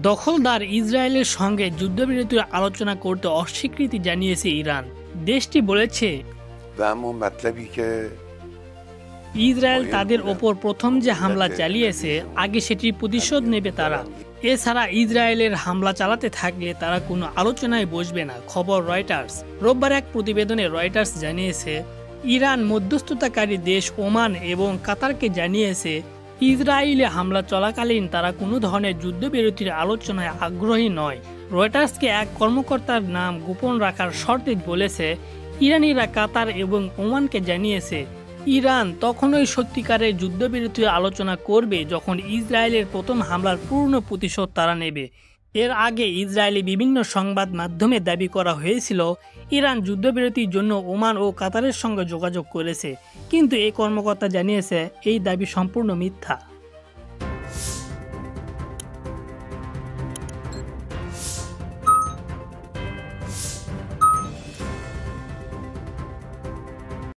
দখলদার ইসরায়েলের সঙ্গে যুদ্ধবিরতির আলোচনা করতে অস্বীকৃতি জানিয়েছে ইরান। দেশটি বলেছে ইসরায়েল তাদের ওপর প্রথম যে হামলা চালিয়েছে আগে সেটির প্রতিশোধ নেবে তারা। এছাড়া ইসরায়েলের হামলা চালাতে থাকলে তারা কোনো আলোচনায় বসবে না। খবর রয়টার্স। রোববার এক প্রতিবেদনে রয়টার্স জানিয়েছে ইরান মধ্যস্থতাকারী দেশ ওমান এবং কাতারকে জানিয়েছে ইসরায়েলে হামলা চলাকালীন তারা কোনো ধরনের যুদ্ধবিরতির আলোচনায় আগ্রহী নয়। রয়টার্সকে এক কর্মকর্তার নাম গোপন রাখার শর্তে বলেছে ইরানিরা কাতার এবং ওমানকে জানিয়েছে ইরান তখনই সত্যিকারের যুদ্ধবিরতির আলোচনা করবে যখন ইসরায়েলের প্রথম হামলার পূর্ণ প্রতিশোধ তারা নেবে। এর আগে ইসরায়েলি বিভিন্ন সংবাদ মাধ্যমে দাবি করা হয়েছিল ইরান যুদ্ধবিরতির জন্য ওমান ও কাতারের সঙ্গে যোগাযোগ করেছে, কিন্তু এই কর্মকর্তা জানিয়েছে এই দাবি সম্পূর্ণ মিথ্যা।